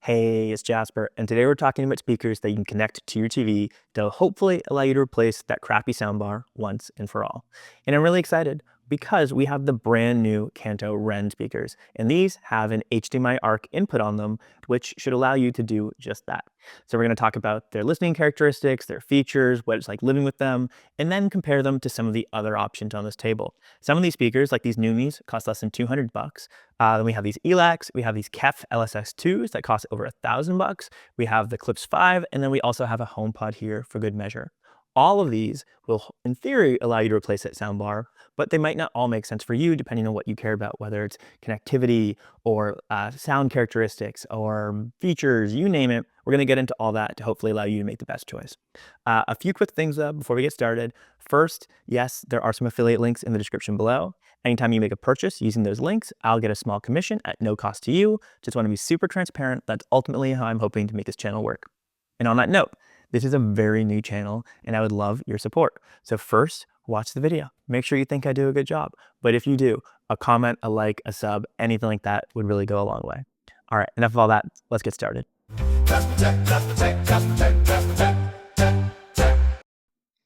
Hey, it's Jasper, and today we're talking about speakers that you can connect to your TV to hopefully allow you to replace that crappy soundbar once and for all. And I'm really excited because we have the brand new Kanto REN speakers, and these have an HDMI-ARC input on them, which should allow you to do just that. So we're going to talk about their listening characteristics, their features, what it's like living with them, and then compare them to some of the other options on this table. Some of these speakers, like these NEUMIs, cost less than $200. Then we have these ELACs, we have these KEF LSS2s that cost over $1,000. We have the Klipsch 5, and then we also have a HomePod here for good measure. All of these will, in theory, allow you to replace that soundbar, but they might not all make sense for you depending on what you care about, whether it's connectivity or sound characteristics or features, you name it. We're going to get into all that to hopefully allow you to make the best choice. A few quick things before we get started. First, yes, there are some affiliate links in the description below. Anytime you make a purchase using those links, I'll get a small commission at no cost to you. Just want to be super transparent. That's ultimately how I'm hoping to make this channel work. And on that note, this is a very new channel and I would love your support. So first, watch the video. Make sure you think I do a good job. But if you do, a comment, a like, a sub, anything like that would really go a long way. All right, enough of all that. Let's get started.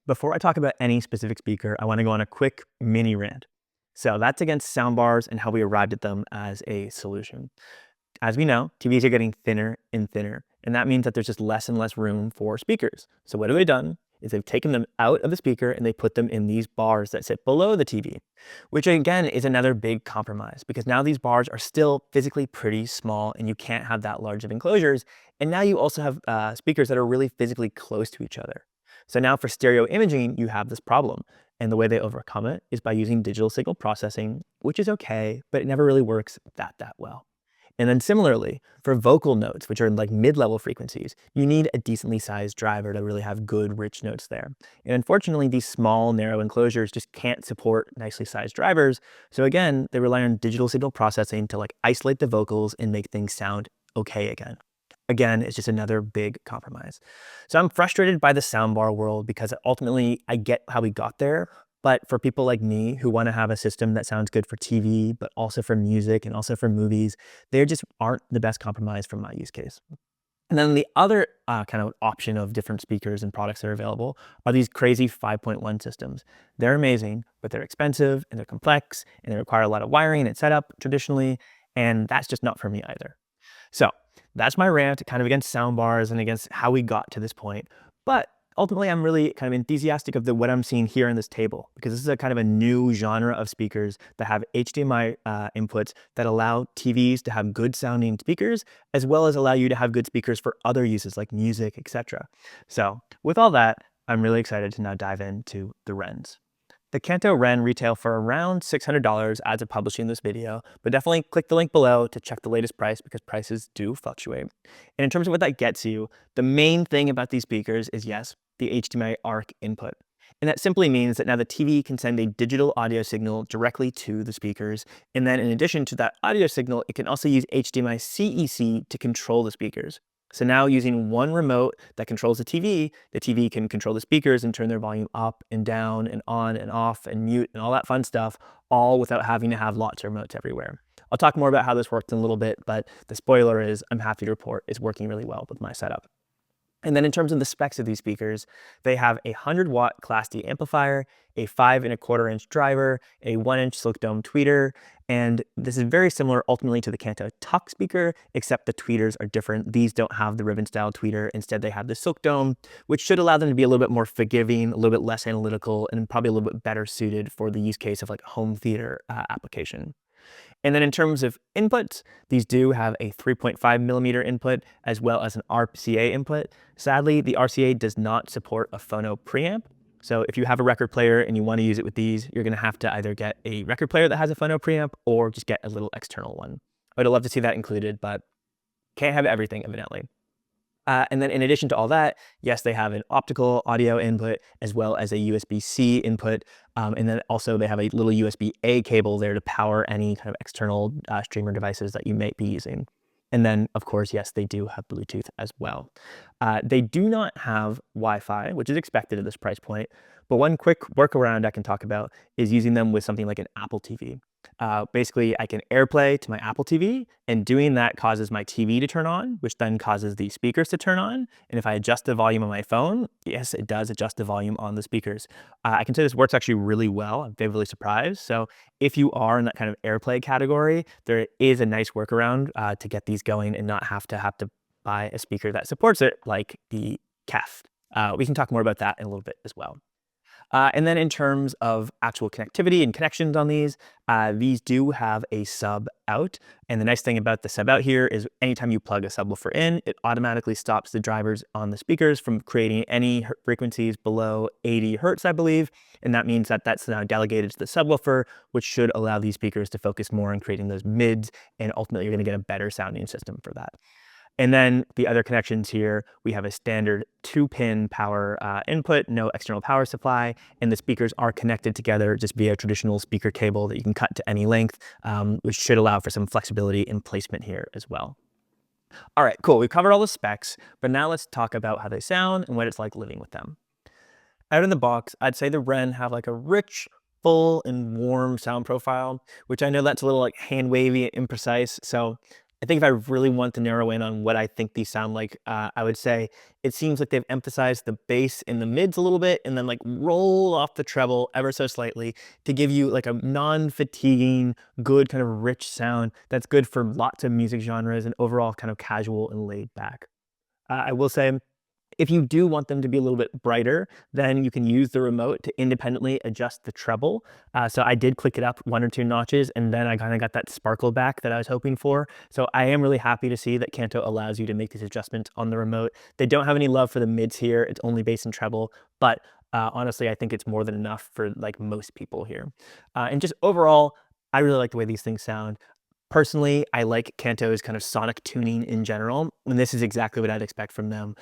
Before I talk about any specific speaker, I want to go on a quick mini rant. So that's against soundbars and how we arrived at them as a solution. As we know, TVs are getting thinner and thinner, and that means that there's just less and less room for speakers. So what have they done is they've taken them out of the speaker and they put them in these bars that sit below the TV, which again is another big compromise because now these bars are still physically pretty small and you can't have that large of enclosures. And now you also have speakers that are really physically close to each other. So now for stereo imaging, you have this problem. And the way they overcome it is by using digital signal processing, which is okay, but it never really works that well. And then similarly, for vocal notes, which are like mid-level frequencies, you need a decently sized driver to really have good, rich notes there. And unfortunately, these small, narrow enclosures just can't support nicely sized drivers. So again, they rely on digital signal processing to like isolate the vocals and make things sound okay again. Again, it's just another big compromise. So I'm frustrated by the soundbar world because ultimately I get how we got there. But for people like me who want to have a system that sounds good for TV, but also for music and also for movies, they just aren't the best compromise for my use case. And then the other kind of option of different speakers and products that are available are these crazy 5.1 systems. They're amazing, but they're expensive and they're complex and they require a lot of wiring and setup traditionally. And that's just not for me either. So that's my rant kind of against soundbars and against how we got to this point. But ultimately, I'm really kind of enthusiastic of what I'm seeing here on this table, because this is a kind of a new genre of speakers that have HDMI inputs that allow TVs to have good sounding speakers, as well as allow you to have good speakers for other uses like music, etc. So with all that, I'm really excited to now dive into the RENs. The Kanto REN retail for around $600 as of publishing this video, but definitely click the link below to check the latest price because prices do fluctuate. And in terms of what that gets you, the main thing about these speakers is, yes, the HDMI-ARC input. And that simply means that now the TV can send a digital audio signal directly to the speakers. And then in addition to that audio signal, it can also use HDMI CEC to control the speakers. So now using one remote that controls the TV can control the speakers and turn their volume up and down and on and off and mute and all that fun stuff, all without having to have lots of remotes everywhere. I'll talk more about how this works in a little bit, but the spoiler is I'm happy to report it's working really well with my setup. And then in terms of the specs of these speakers, they have a 100-watt Class D amplifier, a 5¼ inch driver, a 1-inch silk dome tweeter, and this is very similar ultimately to the Kanto Tuck speaker, except the tweeters are different. These don't have the ribbon style tweeter. Instead, they have the silk dome, which should allow them to be a little bit more forgiving, a little bit less analytical, and probably a little bit better suited for the use case of like home theater application. And then in terms of inputs, these do have a 3.5mm input as well as an RCA input. Sadly, the RCA does not support a phono preamp. So if you have a record player and you want to use it with these, you're going to have to either get a record player that has a phono preamp or just get a little external one. I would love to see that included, but can't have everything evidently. And then in addition to all that, yes, they have an optical audio input as well as a USB-C input. And then also they have a little USB-A cable there to power any kind of external streamer devices that you might be using. And then, of course, yes, they do have Bluetooth as well. They do not have Wi-Fi, which is expected at this price point. But one quick workaround I can talk about is using them with something like an Apple TV. Basically, I can AirPlay to my Apple TV, and doing that causes my TV to turn on, which then causes the speakers to turn on. And if I adjust the volume on my phone, yes, it does adjust the volume on the speakers. I can say this works actually really well. I'm favorably surprised. So if you are in that kind of AirPlay category, there is a nice workaround to get these going and not have to buy a speaker that supports it, like the KEF. We can talk more about that in a little bit as well. And then in terms of actual connectivity and connections on these do have a sub out. And the nice thing about the sub out here is anytime you plug a subwoofer in, it automatically stops the drivers on the speakers from creating any frequencies below 80 hertz, I believe. And that means that that's now delegated to the subwoofer, which should allow these speakers to focus more on creating those mids. And ultimately, you're going to get a better sounding system for that. And then the other connections here, we have a standard 2-pin power input, no external power supply, and the speakers are connected together just via a traditional speaker cable that you can cut to any length, which should allow for some flexibility in placement here as well. All right, cool. We've covered all the specs, but now let's talk about how they sound and what it's like living with them. Out in the box, I'd say the REN have like a rich, full, and warm sound profile, which I know that's a little like hand wavy and imprecise. So I think if I really want to narrow in on what I think these sound like, I would say it seems like they've emphasized the bass in the mids a little bit and then like roll off the treble ever so slightly to give you like a non-fatiguing, good kind of rich sound that's good for lots of music genres and overall kind of casual and laid back. I will say, if you do want them to be a little bit brighter, then you can use the remote to independently adjust the treble. So I did click it up 1 or 2 notches, and then I kind of got that sparkle back that I was hoping for. So I am really happy to see that Kanto allows you to make these adjustments on the remote. They don't have any love for the mids here. It's only bass and treble, but honestly, I think it's more than enough for like most people here. And just overall, I really like the way these things sound. Personally, I like Kanto's kind of sonic tuning in general, and this is exactly what I'd expect from them.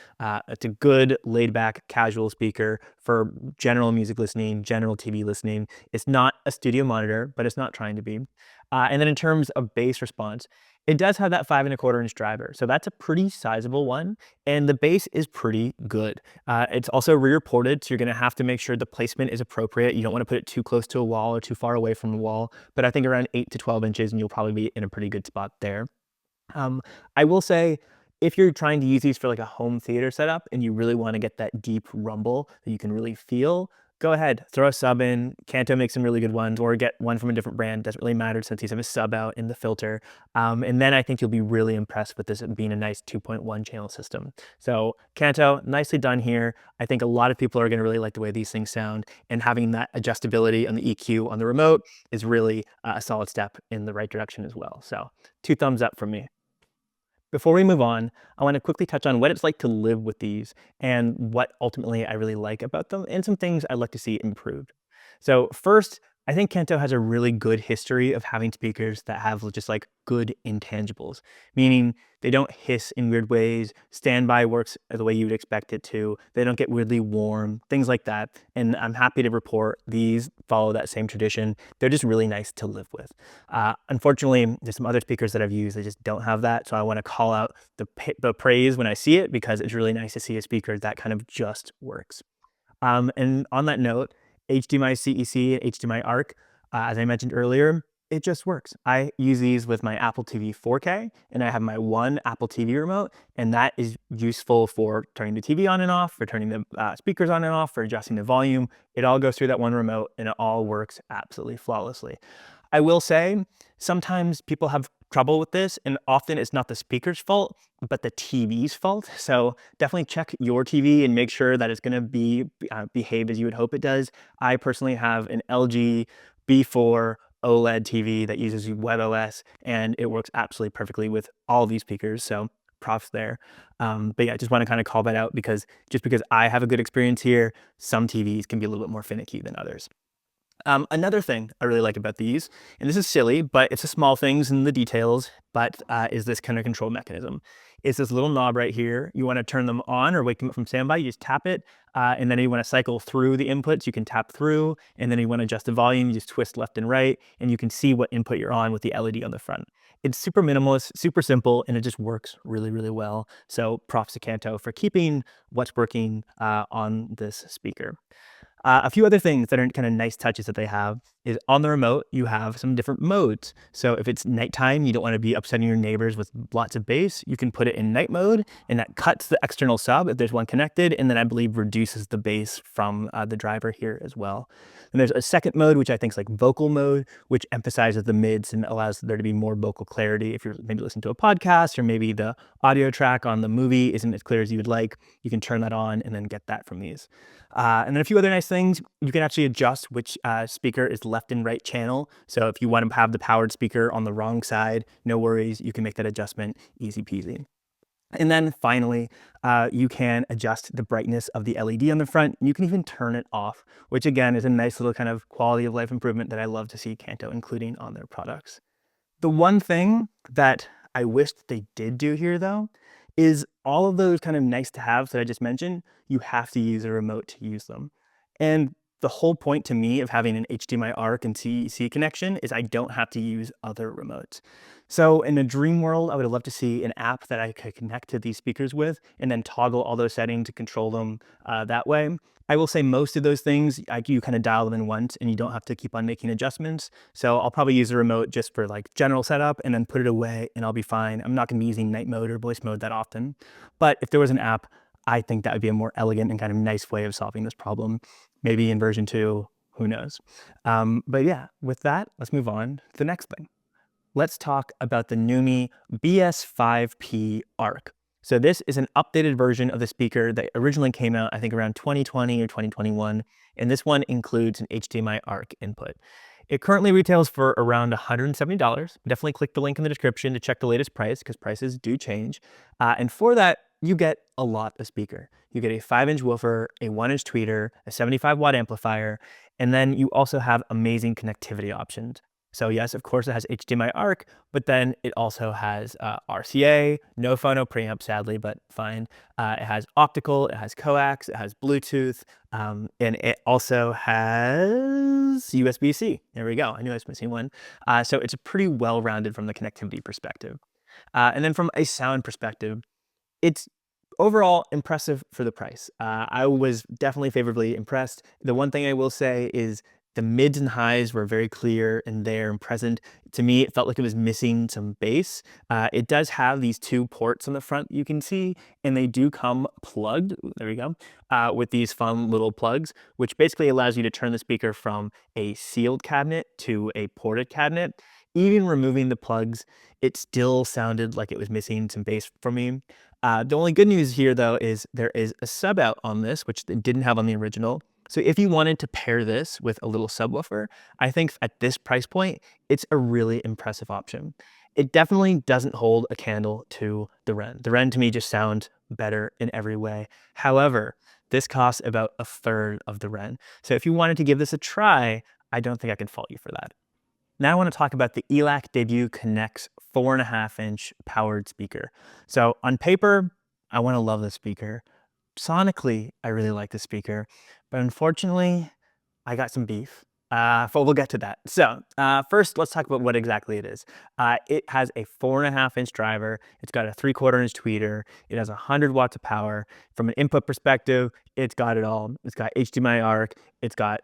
It's a good, laid-back, casual speaker for general music listening, general TV listening. It's not a studio monitor, but it's not trying to be. And then in terms of bass response, it does have that 5¼ inch driver, so that's a pretty sizable one, and the bass is pretty good. It's also rear ported, so you're gonna have to make sure the placement is appropriate. You don't wanna put it too close to a wall or too far away from the wall, but I think around 8 to 12 inches, and you'll probably be in a pretty good spot there. I will say, if you're trying to use these for like a home theater setup and you really wanna get that deep rumble that you can really feel, go ahead, throw a sub in. Kanto makes some really good ones, or get one from a different brand. Doesn't really matter since these have a sub out in the filter. And then I think you'll be really impressed with this being a nice 2.1 channel system. So Kanto, nicely done here. I think a lot of people are gonna really like the way these things sound, and having that adjustability on the EQ on the remote is really a solid step in the right direction as well. So 2 thumbs up from me. Before we move on, I want to quickly touch on what it's like to live with these and what ultimately I really like about them and some things I'd like to see improved. So first, I think Kanto has a really good history of having speakers that have just like good intangibles, meaning they don't hiss in weird ways, standby works the way you would expect it to, they don't get weirdly warm, things like that. And I'm happy to report these follow that same tradition. They're just really nice to live with. Unfortunately, there's some other speakers that I've used that just don't have that. So I want to call out the praise when I see it, because it's really nice to see a speaker that kind of just works. And on that note, HDMI CEC and HDMI-ARC, as I mentioned earlier, it just works. I use these with my Apple TV 4K, and I have my one Apple TV remote, and that is useful for turning the TV on and off, for turning the speakers on and off, for adjusting the volume. It all goes through that one remote, and it all works absolutely flawlessly. I will say, sometimes people have trouble with this, and often it's not the speaker's fault, but the TV's fault. So definitely check your TV and make sure that it's gonna behave as you would hope it does. I personally have an LG B4 OLED TV that uses WebOS, and it works absolutely perfectly with all these speakers. So props there. But yeah, I just want to kind of call that out, because just because I have a good experience here, some TVs can be a little bit more finicky than others. Another thing I really like about these, and this is silly, but it's the small things and the details, but is this kind of control mechanism. It's this little knob right here. You want to turn them on or wake them up from standby, you just tap it, and then you want to cycle through the inputs, you can tap through, and then you want to adjust the volume, you just twist left and right, and you can see what input you're on with the LED on the front. It's super minimalist, super simple, and it just works really, really well. So props to Kanto for keeping what's working on this speaker. A few other things that are kind of nice touches that they have is on the remote, you have some different modes. So if it's nighttime, you don't want to be upsetting your neighbors with lots of bass, you can put it in night mode, and that cuts the external sub if there's one connected, and then I believe reduces the bass from the driver here as well. And there's a second mode, which I think is like vocal mode, which emphasizes the mids and allows there to be more vocal clarity. If you're maybe listening to a podcast, or maybe the audio track on the movie isn't as clear as you would like, you can turn that on and then get that from these. And then a few other nice things, you can actually adjust which speaker is left and right channel. So if you want to have the powered speaker on the wrong side, no worries, you can make that adjustment easy peasy. And then finally, you can adjust the brightness of the LED on the front. You can even turn it off, which again is a nice little kind of quality of life improvement that I love to see Kanto including on their products. The one thing that I wish they did do here though, is all of those kind of nice to haves that I just mentioned, you have to use a remote to use them. And the whole point to me of having an HDMI-ARC and CEC connection is I don't have to use other remotes. So in a dream world, I would love to see an app that I could connect to these speakers with and then toggle all those settings to control them that way. I will say most of those things, you kind of dial them in once and you don't have to keep on making adjustments. So I'll probably use the remote just for like general setup and then put it away and I'll be fine. I'm not gonna be using night mode or voice mode that often. But if there was an app, I think that would be a more elegant and kind of nice way of solving this problem. Maybe in version 2, who knows? But yeah, with that, let's move on to the next thing. Let's talk about the NEUMI BS5P ARC. So this is an updated version of the speaker that originally came out, I think around 2020 or 2021, and this one includes an HDMI-ARC input. It currently retails for around $170. Definitely click the link in the description to check the latest price because prices do change. And for that, you get a lot of speaker. You get a 5-inch woofer, a 1-inch tweeter, a 75-watt amplifier, and then you also have amazing connectivity options. So yes, of course it has HDMI-ARC, but then it also has RCA, no phono preamp sadly, but fine. It has optical, it has coax, it has Bluetooth, and it also has USB-C. There we go, I knew I was missing one. So it's pretty well-rounded from the connectivity perspective. And then from a sound perspective, it's overall impressive for the price. I was definitely favorably impressed. The one thing I will say is the mids and highs were very clear and there and present. To me, it felt like it was missing some bass. It does have these 2 ports on the front you can see, and they do come plugged, there we go, with these fun little plugs, which basically allows you to turn the speaker from a sealed cabinet to a ported cabinet. Even removing the plugs, it still sounded like it was missing some bass for me. The only good news here though is there is a sub out on this, which they didn't have on the original. So if you wanted to pair this with a little subwoofer, I think at this price point, it's a really impressive option. It definitely doesn't hold a candle to the REN. The REN to me just sounds better in every way. However, this costs about 1/3 of the REN. So if you wanted to give this a try, I don't think I can fault you for that. Now I want to talk about the ELAC debut ConneX 4.5-inch powered speaker. So on paper, I want to love this speaker. Sonically, I really like the speaker, but unfortunately, I got some beef. But we'll get to that. So first, let's talk about what exactly it is. It has a 4.5-inch driver. It's got a 3/4-inch tweeter. It has 100 watts of power. From an input perspective, it's got it all. It's got HDMI-ARC. It's got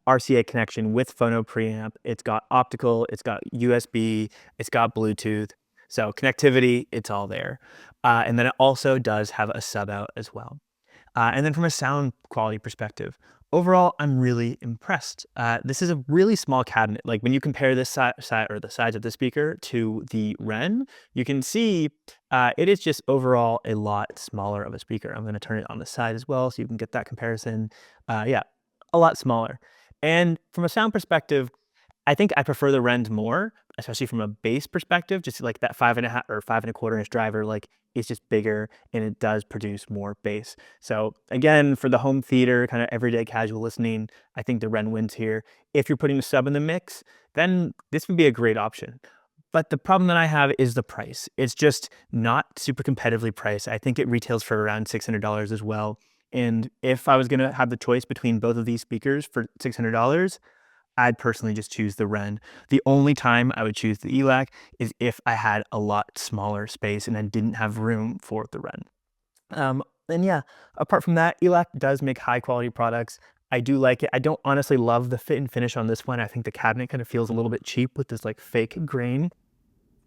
RCA connection with phono preamp. It's got optical. It's got USB. It's got Bluetooth. So connectivity, it's all there. And then it also does have a sub out as well. And then from a sound quality perspective, overall, I'm really impressed. This is a really small cabinet. Like when you compare this side or the size of the speaker to the REN, you can see it is just overall a lot smaller of a speaker. I'm going to turn it on the side as well so you can get that comparison. Yeah, a lot smaller. And from a sound perspective, I think I prefer the RENs more, especially from a bass perspective, just like that 5.5 or 5.25-inch driver, like it's just bigger and it does produce more bass. So again, for the home theater, kind of everyday casual listening, I think the REN wins here. If you're putting a sub in the mix, then this would be a great option. But the problem that I have is the price. It's just not super competitively priced. I think it retails for around $600 as well. And if I was gonna have the choice between both of these speakers for $600, I'd personally just choose the REN. The only time I would choose the ELAC is if I had a lot smaller space and I didn't have room for the REN. And yeah, apart from that, ELAC does make high quality products. I do like it. I don't honestly love the fit and finish on this one. I think the cabinet kind of feels a little bit cheap with this like fake grain.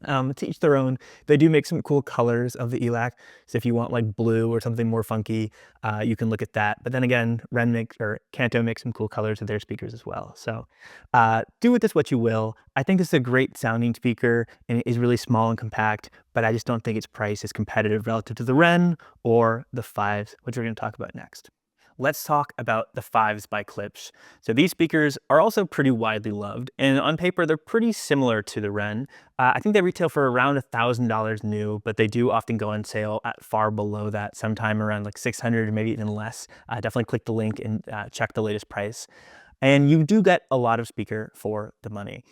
To each their own. They do make some cool colors of the ELAC. So if you want like blue or something more funky, you can look at that. But then again, Kanto makes some cool colors of their speakers as well. So do with this what you will. I think this is a great sounding speaker and it is really small and compact, but I just don't think its price is competitive relative to the REN or the Fives, which we're going to talk about next. Let's talk about the Fives by Klipsch. So these speakers are also pretty widely loved, and on paper, they're pretty similar to the REN. I think they retail for around $1,000 new, but they do often go on sale at far below that, sometime around like 600 or maybe even less. Definitely click the link and check the latest price. And you do get a lot of speaker for the money.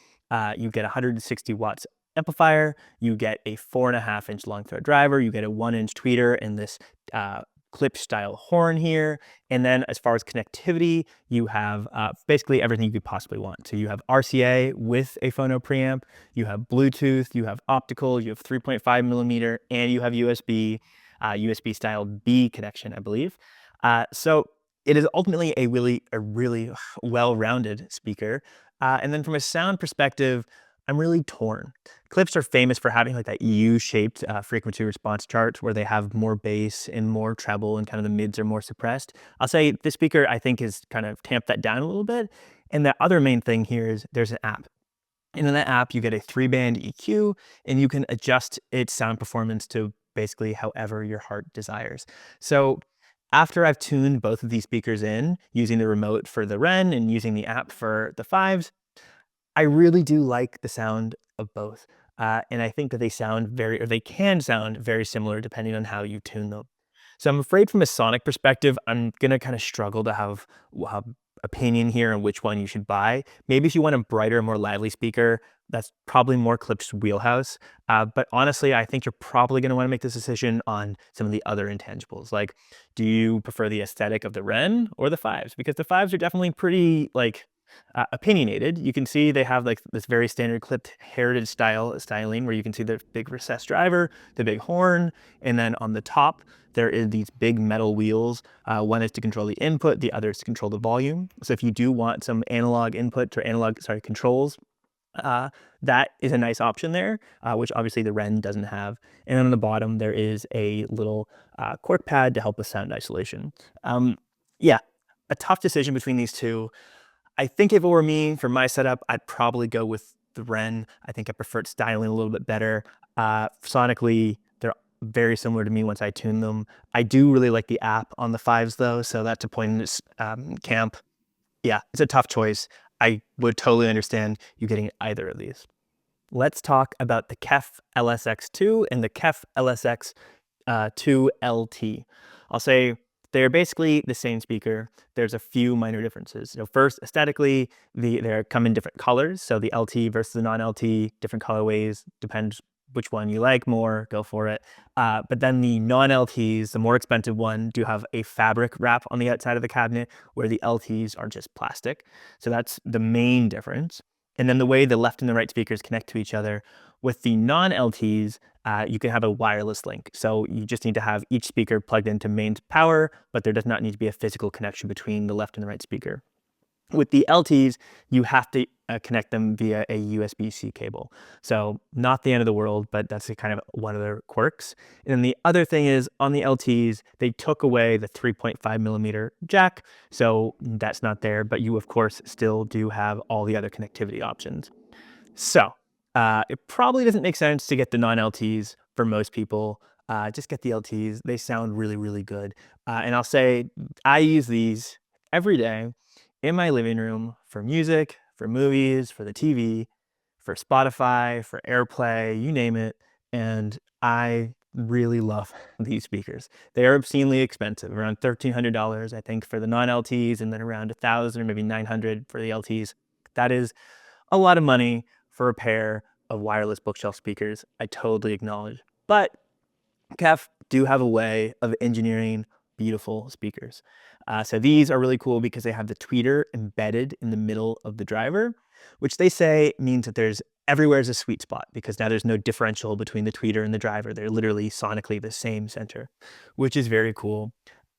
You get 160 watts amplifier, you get a 4.5-inch long thread driver, you get a 1-inch tweeter and this Klipsch style horn here. And then as far as connectivity, you have basically everything you could possibly want. So you have RCA with a phono preamp, you have Bluetooth, you have optical, you have 3.5 millimeter, and you have USB, USB style B connection, I believe. So it is ultimately a really well-rounded speaker. And then from a sound perspective, I'm really torn. Klipsch are famous for having like that U-shaped frequency response chart where they have more bass and more treble and kind of the mids are more suppressed. I'll say this speaker I think is kind of tamped that down a little bit. And the other main thing here is there's an app. And in that app, you get a 3-band EQ and you can adjust its sound performance to basically however your heart desires. So after I've tuned both of these speakers in using the remote for the REN and using the app for the Fives, I really do like the sound of both. And I think that they can sound very similar depending on how you tune them. So I'm afraid from a sonic perspective, I'm gonna kind of struggle to have opinion here on which one you should buy. Maybe if you want a brighter, more lively speaker, that's probably more Klipsch's wheelhouse. But honestly, I think you're probably gonna wanna make this decision on some of the other intangibles. Like, do you prefer the aesthetic of the REN or the Fives? Because the Fives are definitely pretty like, opinionated. You can see they have like this very standard clipped heritage styling where you can see the big recessed driver, the big horn, and then on the top there is these big metal wheels. One is to control the input, the other is to control the volume. So if you do want some analog input or controls, that is a nice option there, which obviously the REN doesn't have. And then on the bottom there is a little cork pad to help with sound isolation. Yeah, a tough decision between these two. I think if it were me, for my setup, I'd probably go with the REN. I think I prefer its styling a little bit better. Sonically, they're very similar to me once I tune them. I do really like the app on the Fives though, so that's a point in this camp. Yeah, it's a tough choice. I would totally understand you getting either of these. Let's talk about the KEF LSX2 and the KEF LSX2 LT. I'll say they're basically the same speaker. There's a few minor differences. First, aesthetically, they come in different colors. So the LT versus the non-LT, different colorways, depends which one you like more, go for it. But then the non-LTs, the more expensive one, do have a fabric wrap on the outside of the cabinet where the LTs are just plastic. So that's the main difference. And then the way the left and the right speakers connect to each other. With the non-LTs, you can have a wireless link. So you just need to have each speaker plugged into mains power, but there does not need to be a physical connection between the left and the right speaker. With the LTs, you have to connect them via a USB-C cable. So not the end of the world, but that's kind of one of their quirks. And then the other thing is on the LTs, they took away the 3.5 millimeter jack. So that's not there, but you of course still do have all the other connectivity options. So it probably doesn't make sense to get the non-LTs for most people. Just get the LTs. They sound really good. And I'll say I use these every day in my living room for music, for movies, for the TV, for Spotify, for AirPlay, you name it. And I really love these speakers. They are obscenely expensive, around $1,300, I think, for the non-LTs, and then around $1,000 or maybe $900 for the LTs. That is a lot of money for a pair of wireless bookshelf speakers. I totally acknowledge. But KEF do have a way of engineering beautiful speakers. So these are really cool because they have the tweeter embedded in the middle of the driver, which they say means that everywhere is a sweet spot because now there's no differential between the tweeter and the driver. They're literally sonically the same center, which is very cool.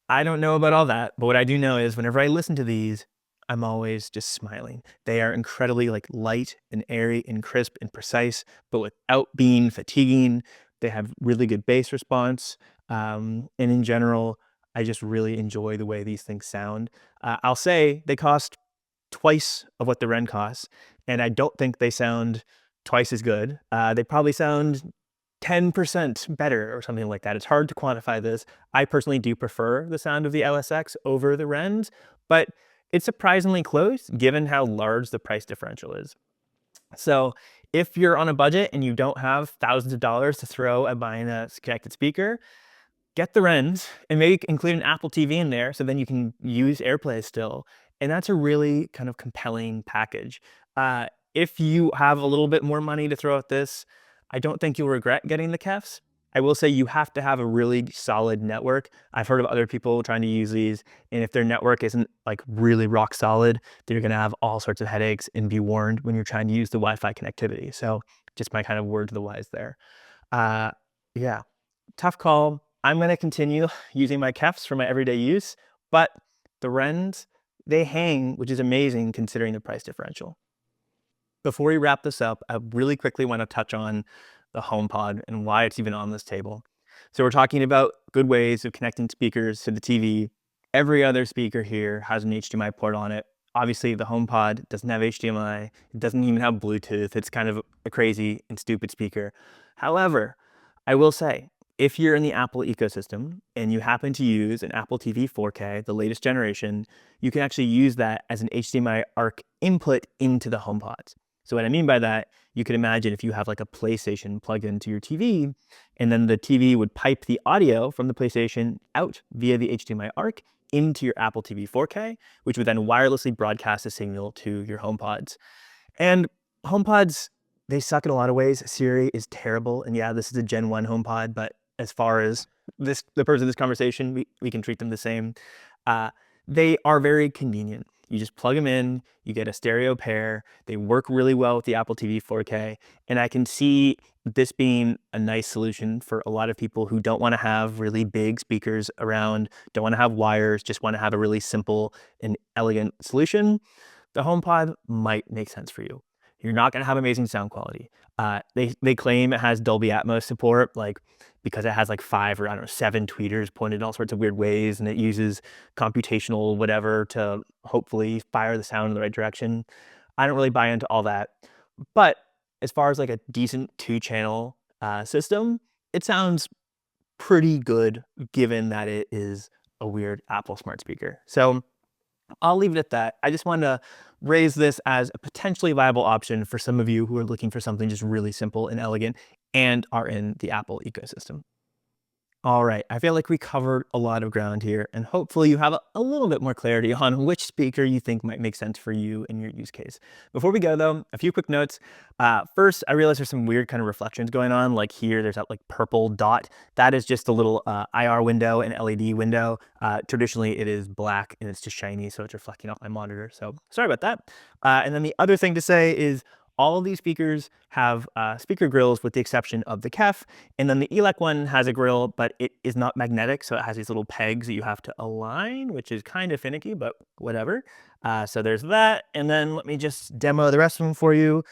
I don't know about all that, but what I do know is whenever I listen to these, I'm always just smiling. They are incredibly like light and airy and crisp and precise, but without being fatiguing. They have really good bass response. And in general, I just really enjoy the way these things sound. I'll say they cost twice of what the REN costs, and I don't think they sound twice as good. They probably sound 10% better or something like that. It's hard to quantify this. I personally do prefer the sound of the LSX over the RENs, but it's surprisingly close given how large the price differential is. So if you're on a budget and you don't have thousands of dollars to throw at buying a connected speaker, get the RENs and maybe include an Apple TV in there so then you can use AirPlay still. And that's a really kind of compelling package. If you have a little bit more money to throw at this, I don't think you'll regret getting the KEFs. I will say you have to have a really solid network. I've heard of other people trying to use these, and if their network isn't like really rock solid, they're gonna have all sorts of headaches, and be warned when you're trying to use the Wi-Fi connectivity. So just my kind of word to the wise there. Yeah, tough call. I'm gonna continue using my KEFs for my everyday use, but the RENs, they hang, which is amazing considering the price differential. Before we wrap this up, I really quickly want to touch on the HomePod and why it's even on this table. So we're talking about good ways of connecting speakers to the TV. Every other speaker here has an HDMI port on it. Obviously, the HomePod doesn't have HDMI. It doesn't even have Bluetooth. It's kind of a crazy and stupid speaker. However, I will say, if you're in the Apple ecosystem and you happen to use an Apple TV 4K, the latest generation, you can actually use that as an HDMI-ARC input into the HomePods. So what I mean by that, you could imagine if you have like a PlayStation plugged into your TV, and then the TV would pipe the audio from the PlayStation out via the HDMI-ARC into your Apple TV 4K, which would then wirelessly broadcast the signal to your HomePods. And HomePods, they suck in a lot of ways. Siri is terrible. And yeah, this is a Gen 1 HomePod, but as far as the purpose of this conversation, we can treat them the same. They are very convenient. You just plug them in, you get a stereo pair. They work really well with the Apple TV 4K. And I can see this being a nice solution for a lot of people who don't want to have really big speakers around, don't want to have wires, just want to have a really simple and elegant solution. The HomePod might make sense for you. You're not going to have amazing sound quality. They claim it has Dolby Atmos support, like because it has like 5 or I don't know 7 tweeters pointed in all sorts of weird ways, and it uses computational whatever to hopefully fire the sound in the right direction. I don't really buy into all that, but as far as like a decent 2-channel system, it sounds pretty good given that it is a weird Apple smart speaker. So I'll leave it at that. I just wanted to raise this as a potentially viable option for some of you who are looking for something just really simple and elegant and are in the Apple ecosystem. All right, I feel like we covered a lot of ground here, and hopefully you have a little bit more clarity on which speaker you think might make sense for you in your use case. Before we go though, a few quick notes. First, I realize there's some weird kind of reflections going on, like here, there's that like purple dot. That is just a little IR window and LED window. Traditionally, it is black and it's just shiny, so it's reflecting off my monitor. So sorry about that. And then the other thing to say is all of these speakers have speaker grills with the exception of the KEF, and then the ELAC one has a grill, but it is not magnetic, so it has these little pegs that you have to align, which is kind of finicky, but whatever. So there's that, and then let me just demo the rest of them for you.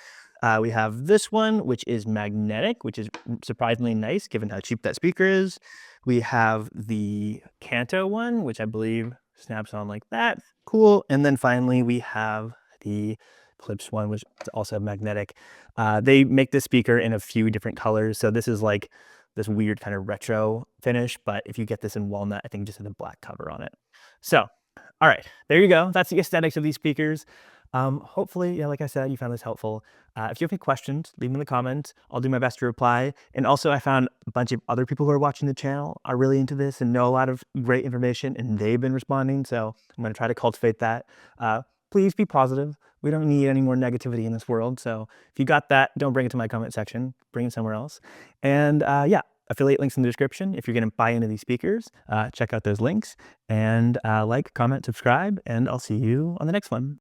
We have this one, which is magnetic, which is surprisingly nice given how cheap that speaker is. We have the Kanto one, which I believe snaps on like that. Cool. And then finally, we have the Klipsch one, which is also magnetic. They make this speaker in a few different colors. So this is like this weird kind of retro finish, but if you get this in walnut, I think it just has a black cover on it. So, all right, there you go. That's the aesthetics of these speakers. Hopefully, yeah, like I said, you found this helpful. If you have any questions, leave them in the comments. I'll do my best to reply. And also, I found a bunch of other people who are watching the channel are really into this and know a lot of great information, and they've been responding. So I'm going to try to cultivate that. Please be positive. We don't need any more negativity in this world. So if you got that, don't bring it to my comment section. Bring it somewhere else. And yeah, affiliate links in the description. If you're going to buy into these speakers, check out those links. And like, comment, subscribe, and I'll see you on the next one.